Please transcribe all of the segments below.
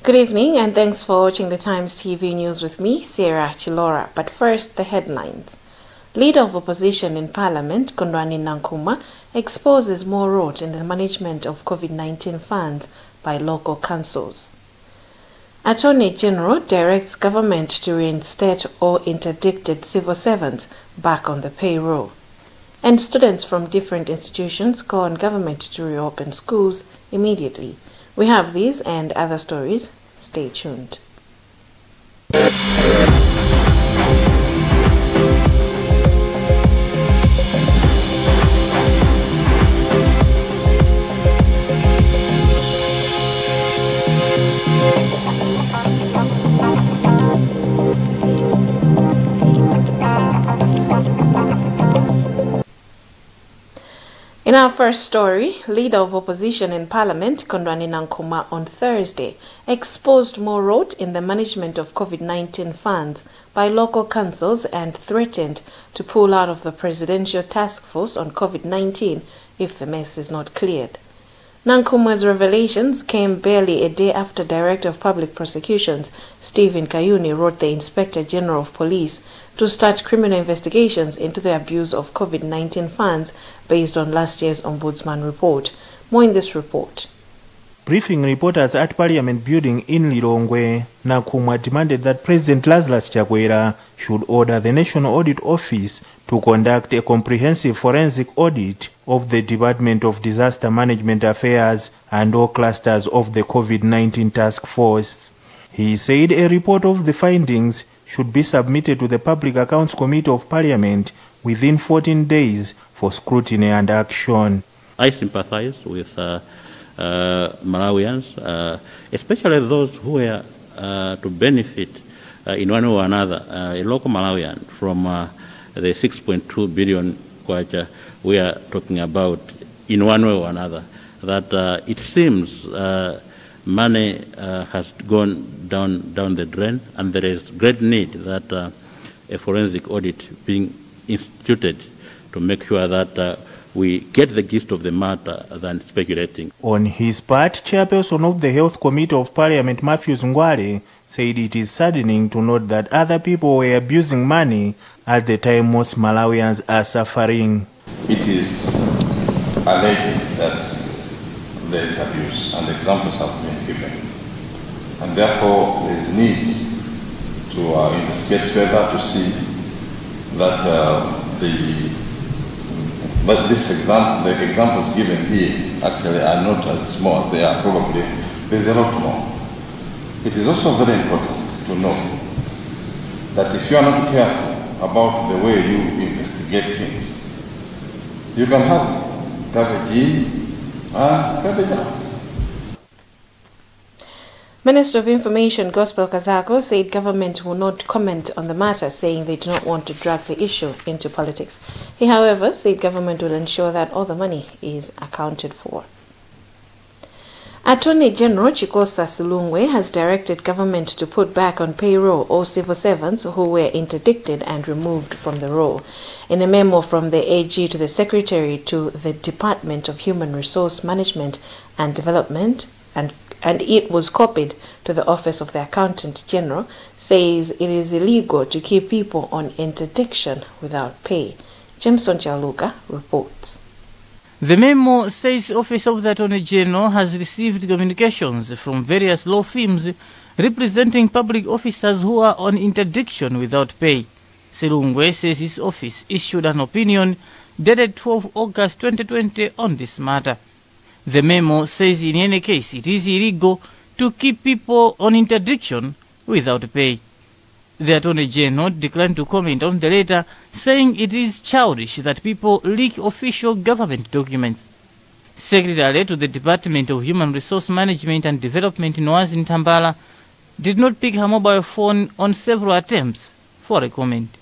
Good evening and thanks for watching the Times TV News with me, Sarah Chilora. But first, the headlines. Leader of opposition in Parliament, Kwagwanji, exposes more rot in the management of COVID-19 funds by local councils. Attorney General directs government to reinstate all interdicted civil servants back on the payroll. And students from different institutions call on government to reopen schools immediately. We have these and other stories. Stay tuned. In our first story, leader of opposition in Parliament, Kwagwanji, on Thursday exposed more rot in the management of COVID-19 funds by local councils and threatened to pull out of the Presidential Task Force on COVID-19 if the mess is not cleared. Nkuma's revelations came barely a day after Director of Public Prosecutions Stephen Kayuni wrote the Inspector General of Police to start criminal investigations into the abuse of COVID-19 funds based on last year's Ombudsman report. More in this report. Briefing reporters at Parliament building in Lilongwe, Nkhani demanded that President Lazarus Chakwera should order the National Audit Office to conduct a comprehensive forensic audit of the Department of Disaster Management Affairs and all clusters of the COVID-19 task force. He said a report of the findings should be submitted to the Public Accounts Committee of Parliament within 14 days for scrutiny and action. I sympathize with Malawians, especially those who are to benefit in one way or another, a local Malawian from the 6.2 billion kwacha we are talking about in one way or another, that it seems money has gone down the drain, and there is great need that a forensic audit being instituted to make sure that we get the gist of the matter than speculating. On his part, Chairperson of the Health Committee of Parliament, Matthews Ngwale, said it is saddening to note that other people were abusing money at the time most Malawians are suffering. It is alleged that there is abuse, and examples have been given. And therefore, there is need to investigate further to see that but the examples given here actually are not as small as they are. Probably there is a lot more. It is also very important to know that if you are not careful about the way you investigate things, you can have garbage in and garbage out. Minister of Information Gospel Kazako said government will not comment on the matter, saying they do not want to drag the issue into politics. He, however, said government will ensure that all the money is accounted for. Attorney General Chikosa Silungwe has directed government to put back on payroll all civil servants who were interdicted and removed from the role. In a memo from the AG to the Secretary to the Department of Human Resource Management and Development, and it was copied to the Office of the Accountant General, says it is illegal to keep people on interdiction without pay. Jameson Chaluka reports. The memo says the Office of the Attorney General has received communications from various law firms representing public officers who are on interdiction without pay. Silungwe says his office issued an opinion dated 12 August 2020 on this matter. The memo says in any case it is illegal to keep people on interdiction without pay. The Attorney General declined to comment on the letter, saying it is childish that people leak official government documents. Secretary to the Department of Human Resource Management and Development, Noazi Ntambala, did not pick her mobile phone on several attempts for a comment.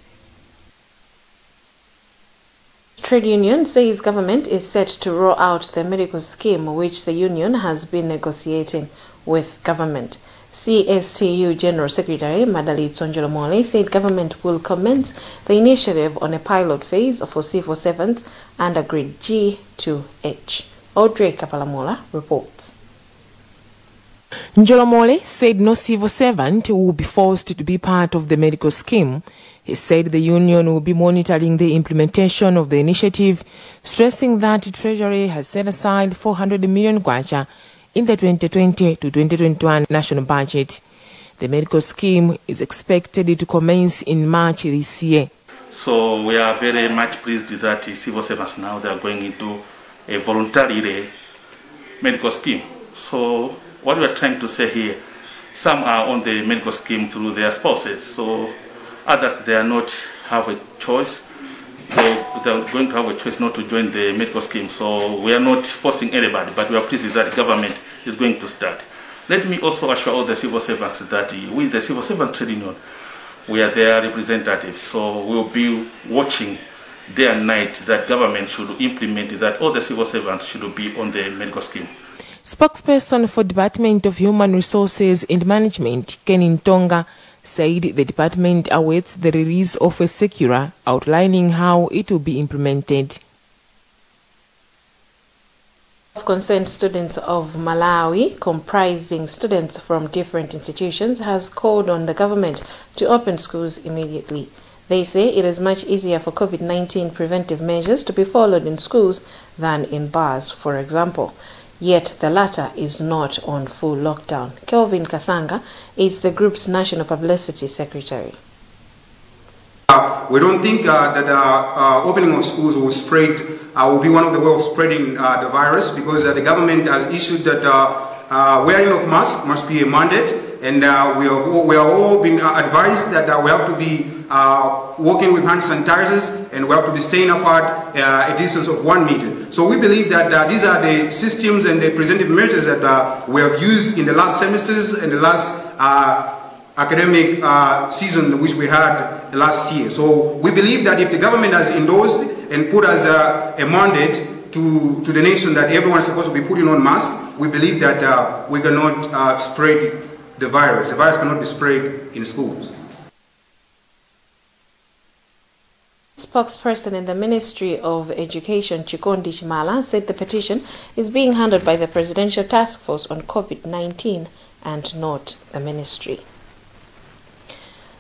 Trade union says government is set to roll out the medical scheme which the union has been negotiating with government. CSTU General Secretary Madali Tsonjolomole said government will commence the initiative on a pilot phase for civil servants under grade G to H. Audrey Kapalamola reports. Njolomole said no civil servant will be forced to be part of the medical scheme. He said the union will be monitoring the implementation of the initiative, stressing that the Treasury has set aside 400 million kwacha in the 2020 to 2021 national budget. The medical scheme is expected to commence in March this year. So we are very much pleased that civil servants now they are going into a voluntary medical scheme. So what we are trying to say here, some are on the medical scheme through their spouses, so others they are not have a choice. They are going to have a choice not to join the medical scheme. So we are not forcing anybody, but we are pleased that the government is going to start. Let me also assure all the civil servants that with the Civil Servant Trade Union, we are their representatives. So we'll be watching day and night that government should implement that all the civil servants should be on the medical scheme. Spokesperson for Department of Human Resources and Management, Ken Ntonga, said the department awaits the release of a circular outlining how it will be implemented. Concerned students of Malawi, comprising students from different institutions, has called on the government to open schools immediately. They say it is much easier for COVID-19 preventive measures to be followed in schools than in bars, for example. Yet the latter is not on full lockdown. Kelvin Kasanga is the group's national publicity secretary. We don't think that opening of schools will spread, will be one of the ways of spreading the virus, because the government has issued that wearing of masks must be a mandate, and we have all been advised that we have to be working with hand sanitizers, and we have to be staying apart a distance of 1 meter. So we believe that these are the systems and the preventive measures that we have used in the last semesters and the last academic season which we had last year. So we believe that if the government has endorsed and put as a mandate to the nation that everyone is supposed to be putting on masks, we believe that we cannot spread the virus. The virus cannot be spread in schools. Spokesperson in the Ministry of Education, Chikondi Chimala, said the petition is being handled by the Presidential Task Force on COVID-19 and not the ministry.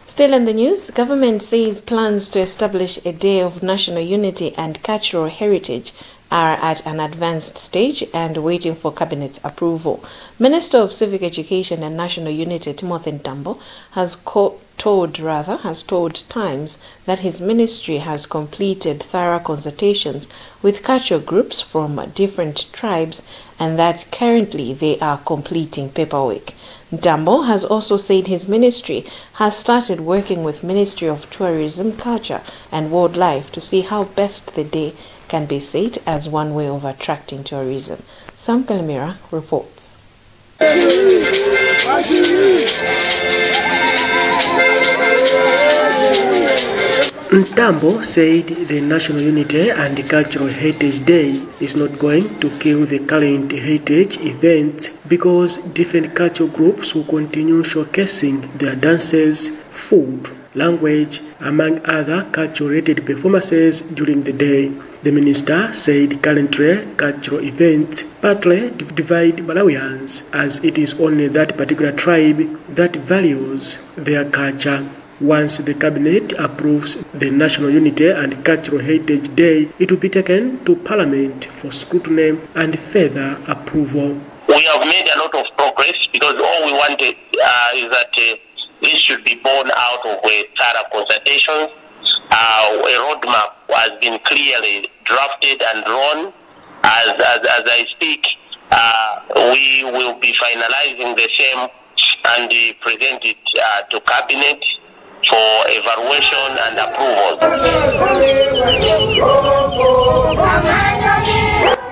Still in the news, government says plans to establish a day of national unity and cultural heritage are at an advanced stage and waiting for cabinet's approval. Minister of Civic Education and National Unity Timothy Ntambo has told Times that his ministry has completed thorough consultations with cultural groups from different tribes and that currently they are completing paperwork. Ntambo has also said his ministry has started working with Ministry of Tourism, Culture and Wildlife to see how best the day can be set as one way of attracting tourism. Sam Kalimira reports. Ntambo said the National Unity and Cultural Heritage Day is not going to kill the current heritage events because different cultural groups will continue showcasing their dances, food, language, among other cultural-related performances during the day. The minister said currently cultural events partly divide Malawians, as it is only that particular tribe that values their culture. Once the cabinet approves the National Unity and Cultural Heritage Day, it will be taken to Parliament for scrutiny and further approval. We have made a lot of progress because all we wanted is that this should be born out of a thorough consultation. A roadmap has been clearly drafted and drawn. As I speak, we will be finalizing the same and present it to Cabinet for evaluation and approval.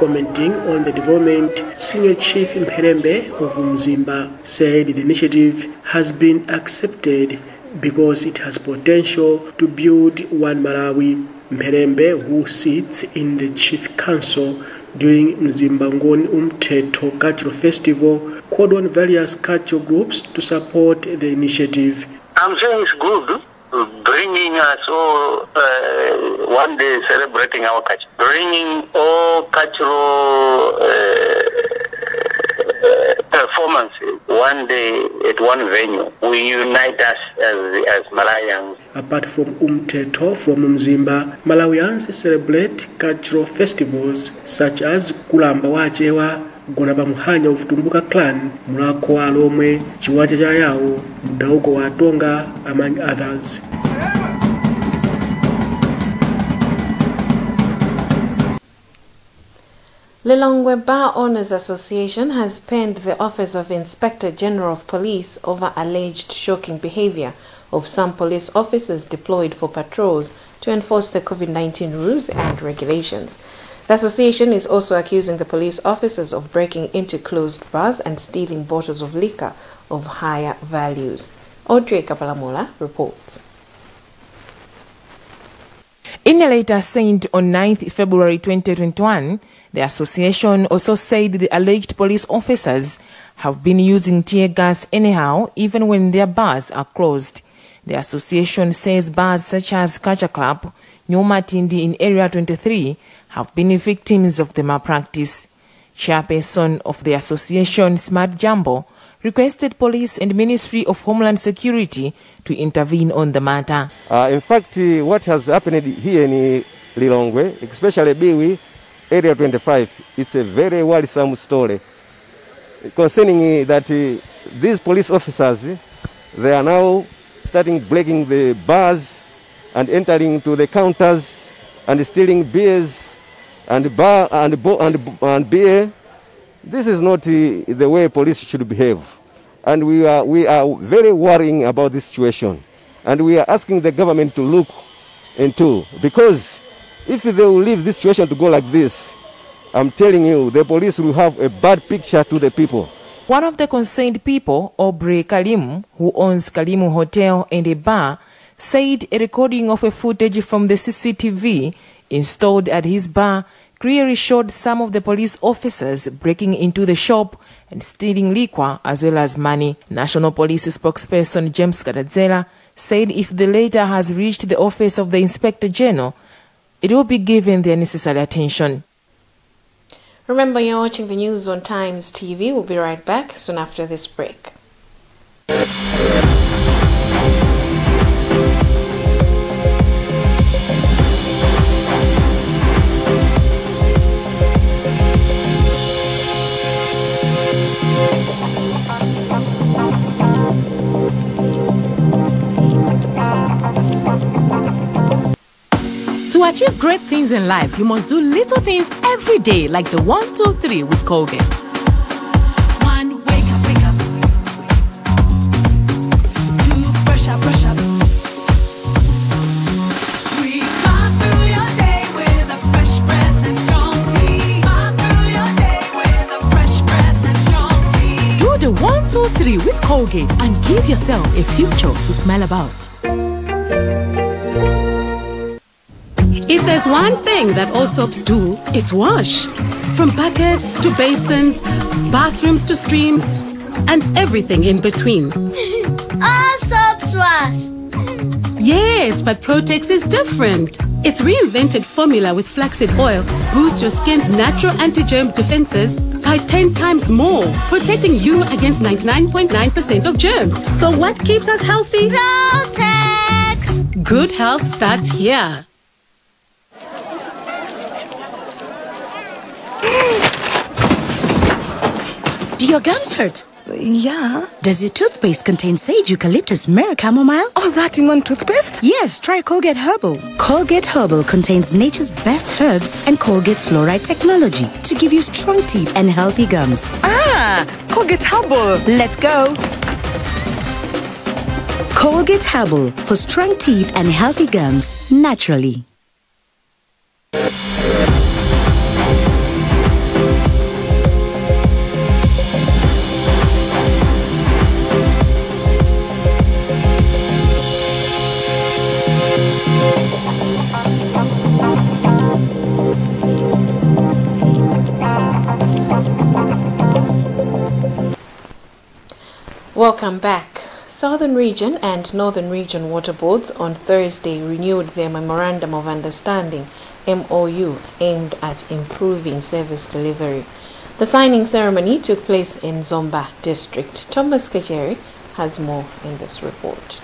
Commenting on the development, Senior Chief Mherembe of Mzimba said the initiative has been accepted because it has potential to build one Malawi. Mherembe, who sits in the Chief Council during Mzimbangoni Umteto Cultural Festival, called on various cultural groups to support the initiative. I'm saying it's good, bringing us all one day celebrating our culture, bringing all cultural performances one day at one venue will unite us as Malawians. Apart from Umteto from Mzimba, Malawians celebrate cultural festivals such as Kulamba Wachewa, Gonaba Muhanya of Tumbuka Clan, Mulako Alomwe, Chiwaja Jayao, Mudauko wa Tonga, among others. Lilongwe Bar Owners Association has penned the Office of Inspector General of Police over alleged shocking behavior of some police officers deployed for patrols to enforce the COVID-19 rules and regulations. The association is also accusing the police officers of breaking into closed bars and stealing bottles of liquor of higher values. Audrey Kapalamola reports. In a letter sent on 9th February 2021, the association also said the alleged police officers have been using tear gas anyhow even when their bars are closed. The association says bars such as Culture Club, Nyoma Tindi in Area 23 have been victims of the malpractice. Chairperson of the association, Smart Jambo, requested police and Ministry of Homeland Security to intervene on the matter. In fact, what has happened here in Lilongwe, especially Biwi, Area 25, it's a very worrisome story concerning that these police officers, they are now starting breaking the bars and entering to the counters and stealing beers and beer. This is not the way police should behave, and we are very worrying about this situation, and we are asking the government to look into, because if they will leave this situation to go like this, I'm telling you, the police will have a bad picture to the people. One of the concerned people, Aubrey Kalimu, who owns Kalimu Hotel and a bar, said a recording of a footage from the CCTV installed at his bar clearly showed some of the police officers breaking into the shop and stealing liquor as well as money. National Police spokesperson James Kadadzela said if the letter has reached the office of the Inspector General, it will be given the necessary attention. Remember, you're watching the news on Times TV. We'll be right back soon after this break. To achieve great things in life, you must do little things every day, like the 1, 2, 3 with Colgate. 1, wake up, wake up. 2, brush up, brush up. 3, smile through your day with a fresh breath and strong tea. Smile through your day with a fresh breath and strong tea. Do the 1, 2, 3 with Colgate and give yourself a future to smile about. If there's one thing that all soaps do, it's wash. From buckets to basins, bathrooms to streams, and everything in between. All soaps wash. Yes, but Protex is different. Its reinvented formula with flaxseed oil boosts your skin's natural anti-germ defenses by 10 times more, protecting you against 99.9% of germs. So what keeps us healthy? Protex! Good health starts here. Do your gums hurt? Yeah. Does your toothpaste contain sage, eucalyptus, myrrh, chamomile? All that in one toothpaste? Yes, try Colgate Herbal. Colgate Herbal contains nature's best herbs and Colgate's fluoride technology to give you strong teeth and healthy gums. Ah, Colgate Herbal. Let's go. Colgate Herbal for strong teeth and healthy gums naturally. Welcome back. Southern Region and Northern Region Water Boards on Thursday renewed their Memorandum of Understanding, MOU, aimed at improving service delivery. The signing ceremony took place in Zomba District. Thomas Kacheri has more in this report.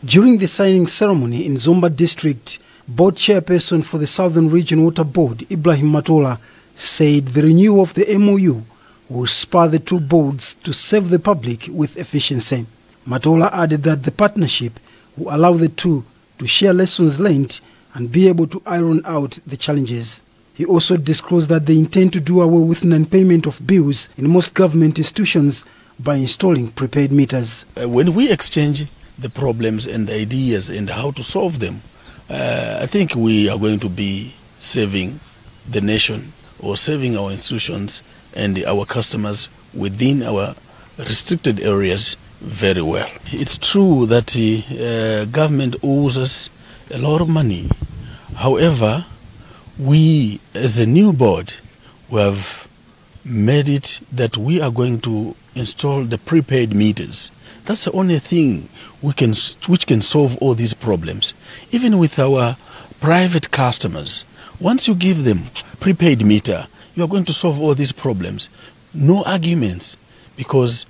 During the signing ceremony in Zomba District, Board Chairperson for the Southern Region Water Board, Ibrahim Matola, said the renewal of the MOU will spur the two boards to serve the public with efficiency. Matola added that the partnership will allow the two to share lessons learned and be able to iron out the challenges. He also disclosed that they intend to do away with non-payment of bills in most government institutions by installing prepaid meters. When we exchange the problems and the ideas and how to solve them, I think we are going to be saving the nation or saving our institutions and our customers within our restricted areas very well. It's true that government owes us a lot of money. However, we as a new board, we have made it that we are going to install the prepaid meters. That's the only thing which can solve all these problems. Even with our private customers, once you give them prepaid meter, you are going to solve all these problems. No arguments, because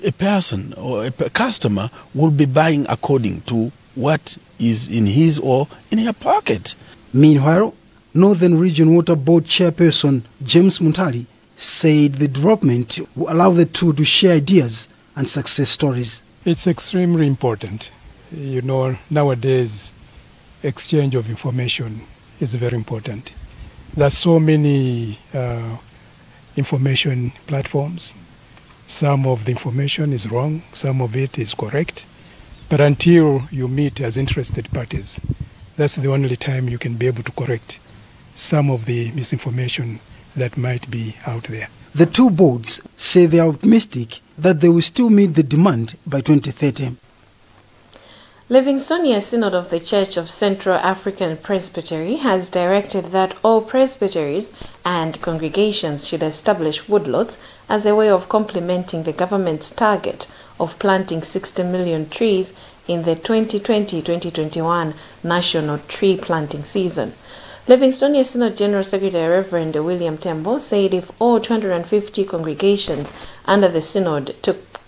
a person or a customer will be buying according to what is in his or in her pocket. Meanwhile, Northern Region Water Board Chairperson James Muntali said the development will allow the two to share ideas and success stories. It's extremely important. You know, nowadays, exchange of information is very important. There's so many information platforms. Some of the information is wrong, some of it is correct. But until you meet as interested parties, that's the only time you can be able to correct some of the misinformation that might be out there. The two boards say they are optimistic that they will still meet the demand by 2030. Livingstonia Synod of the Church of Central African Presbytery has directed that all presbyteries and congregations should establish woodlots as a way of complementing the government's target of planting 60 million trees in the 2020-2021 national tree planting season. Livingstonia Synod General Secretary Reverend William Tembo said if all 250 congregations under the Synod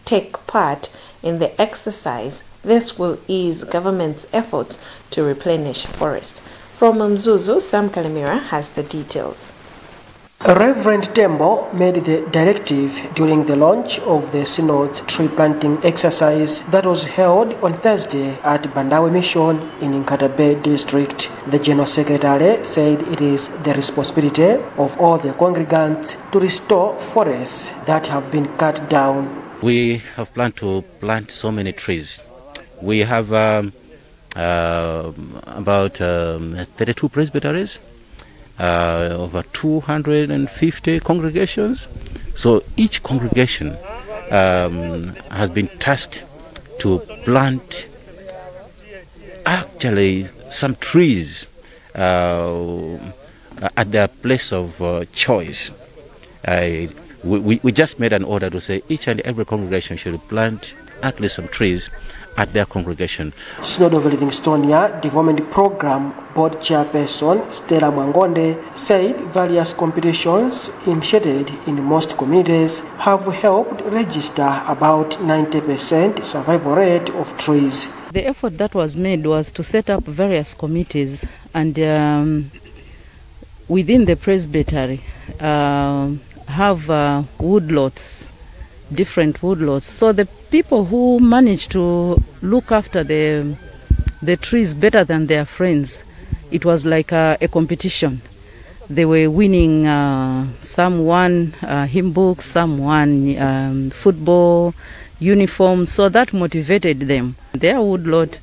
take part in the exercise, this will ease government's efforts to replenish forest. From Mzuzu, Sam Kalimira has the details. Reverend Tembo made the directive during the launch of the Synod's tree planting exercise that was held on Thursday at Bandawe Mission in Nkatabe District. The General Secretary said it is the responsibility of all the congregants to restore forests that have been cut down. We have planned to plant so many trees. We have about 32 presbyteries, over 250 congregations. So each congregation has been tasked to plant actually some trees at their place of choice. We just made an order to say each and every congregation should plant at least some trees at their congregation. Synod of Livingstonia Development Program Board Chairperson Stella Mwangonde said various competitions initiated in most communities have helped register about 90% survival rate of trees. The effort that was made was to set up various committees and within the presbytery have woodlots, different woodlots. So the people who managed to look after the trees better than their friends, it was like a competition. They were winning, some won hymn books, some won football uniforms, so that motivated them. Their woodlot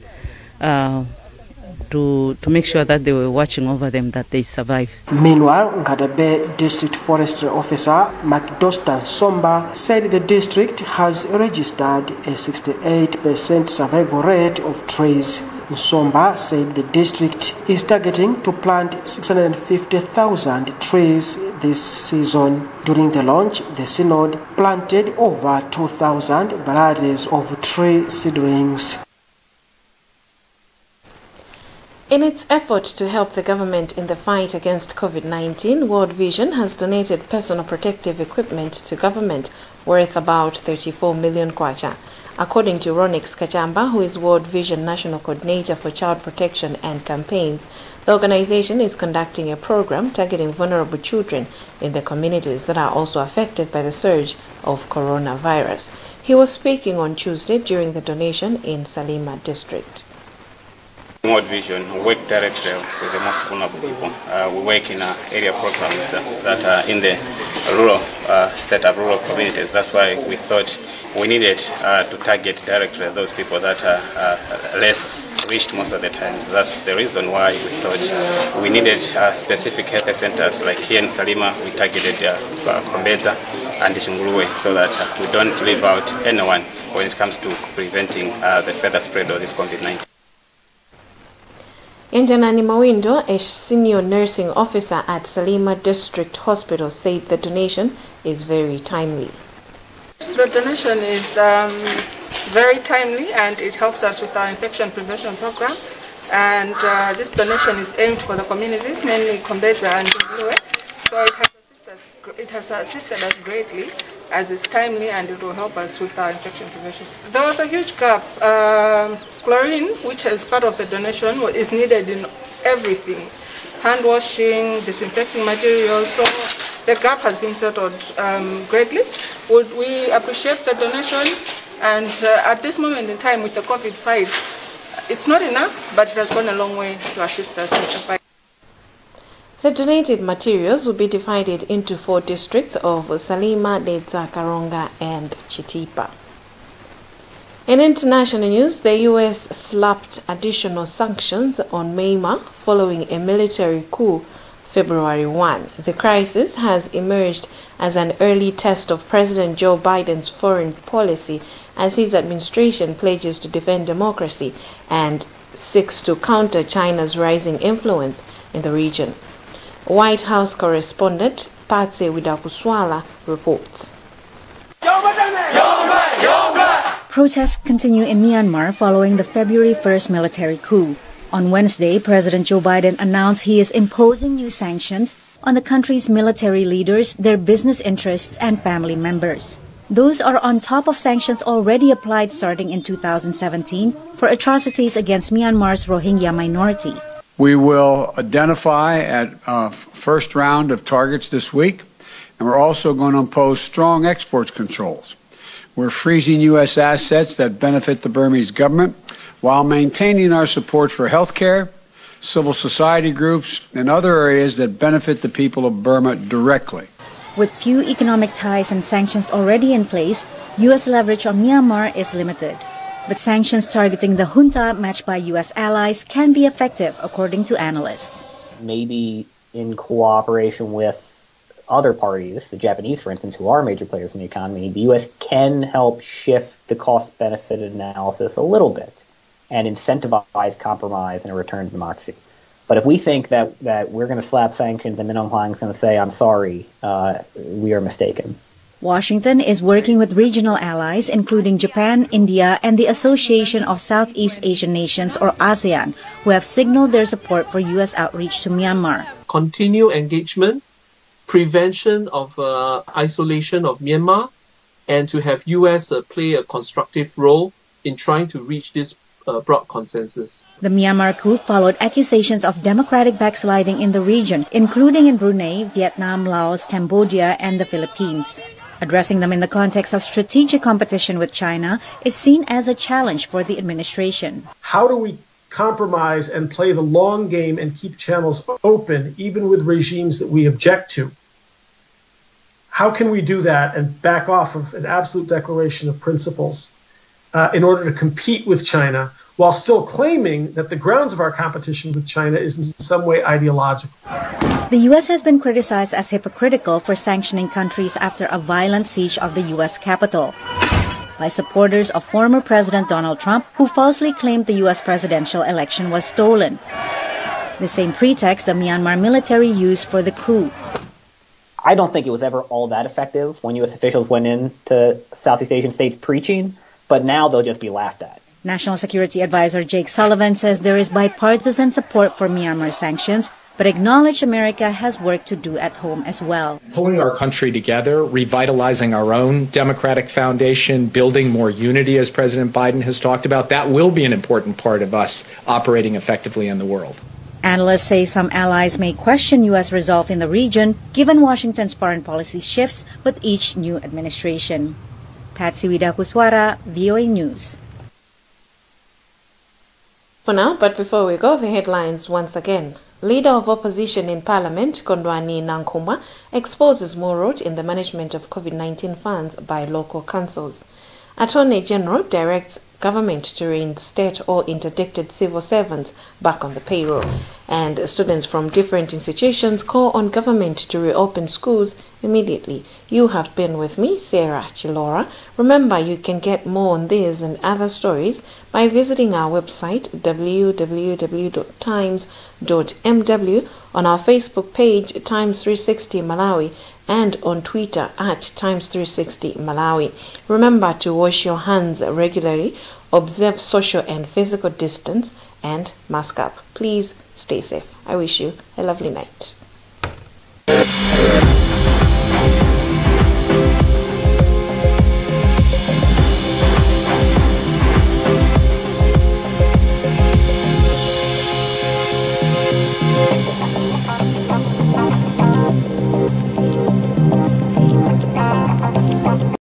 to make sure that they were watching over them, that they survive. Meanwhile, Nkatabe District Forestry Officer McDostan Somba said the district has registered a 68% survival rate of trees. Nsomba said the district is targeting to plant 650,000 trees this season. During the launch, the synod planted over 2,000 varieties of tree seedlings. In its effort to help the government in the fight against COVID-19, World Vision has donated personal protective equipment to government worth about 34 million kwacha. According to Ronix Kachamba, who is World Vision National Coordinator for Child Protection and Campaigns, the organization is conducting a program targeting vulnerable children in the communities that are also affected by the surge of coronavirus. He was speaking on Tuesday during the donation in Salima district. World Vision work directly with the most vulnerable people. We work in area programs that are in the rural set of rural communities. That's why we thought we needed to target directly those people that are less reached most of the times. That's the reason why we thought we needed specific health centers. Like here in Salima, we targeted Kombeza and Shungurwe so that we don't leave out anyone when it comes to preventing the further spread of this COVID-19. Njanani Mawindo, a senior nursing officer at Salima District Hospital, said the donation is very timely. The donation is very timely and it helps us with our infection prevention program. And this donation is aimed for the communities, mainly Kombeza and Ndulwe. So it has assisted us greatly as it's timely and it will help us with our infection prevention. There was a huge gap. Chlorine, which is part of the donation, is needed in everything. Hand washing, disinfecting materials, so the gap has been settled greatly. We appreciate the donation, and at this moment in time with the COVID fight, it's not enough, but it has gone a long way to assist us with the fight. The donated materials will be divided into 4 districts of Salima, Dedza, Karonga, and Chitipa. In international news, the U.S. slapped additional sanctions on Myanmar following a military coup February 1. The crisis has emerged as an early test of President Joe Biden's foreign policy as his administration pledges to defend democracy and seeks to counter China's rising influence in the region. White House correspondent Patse Widakuswala reports. Protests continue in Myanmar following the February 1st military coup. On Wednesday, President Joe Biden announced he is imposing new sanctions on the country's military leaders, their business interests, and family members. Those are on top of sanctions already applied starting in 2017 for atrocities against Myanmar's Rohingya minority. We will identify at first round of targets this week, and we're also going to impose strong exports controls. We're freezing U.S. assets that benefit the Burmese government while maintaining our support for health care, civil society groups, and other areas that benefit the people of Burma directly. With few economic ties and sanctions already in place, U.S. leverage on Myanmar is limited. But sanctions targeting the junta matched by U.S. allies can be effective, according to analysts. Maybe in cooperation with other parties, the Japanese, for instance, who are major players in the economy, the U.S. can help shift the cost-benefit analysis a little bit and incentivize compromise and a return to democracy. But if we think that we're going to slap sanctions and Min Aung Hlaing is going to say, I'm sorry, we are mistaken. Washington is working with regional allies, including Japan, India, and the Association of Southeast Asian Nations, or ASEAN, who have signaled their support for U.S. outreach to Myanmar. Continue engagement, prevention of isolation of Myanmar, and to have U.S. Play a constructive role in trying to reach this broad consensus. The Myanmar coup followed accusations of democratic backsliding in the region, including in Brunei, Vietnam, Laos, Cambodia, and the Philippines. Addressing them in the context of strategic competition with China is seen as a challenge for the administration. How do we compromise and play the long game and keep channels open, even with regimes that we object to? How can we do that and back off of an absolute declaration of principles in order to compete with China while still claiming that the grounds of our competition with China is in some way ideological? The U.S. has been criticized as hypocritical for sanctioning countries after a violent siege of the U.S. Capitol. by supporters of former President Donald Trump, who falsely claimed the U.S. presidential election was stolen. The same pretext the Myanmar military used for the coup. I don't think it was ever all that effective when U.S. officials went into Southeast Asian states preaching, but now they'll just be laughed at. National Security Advisor Jake Sullivan says there is bipartisan support for Myanmar sanctions, but acknowledged America has work to do at home as well. Pulling our country together, revitalizing our own democratic foundation, building more unity, as President Biden has talked about, that will be an important part of us operating effectively in the world. Analysts say some allies may question U.S. resolve in the region, given Washington's foreign policy shifts with each new administration. Patsy Widakuswara, VOA News. For now, but before we go, the headlines once again. Leader of opposition in Parliament, Kwagwanji exposes more rot in the management of COVID-19 funds by local councils. Attorney General directs government to reinstate all interdicted civil servants back on the payroll. And students from different institutions call on government to reopen schools immediately. You have been with me, Sarah Chilora. Remember, you can get more on this and other stories by visiting our website www.times.mw, on our Facebook page Times360 Malawi, and on Twitter at Times360 Malawi. Remember to wash your hands regularly, observe social and physical distance, and mask up. Please stay safe. I wish you a lovely night.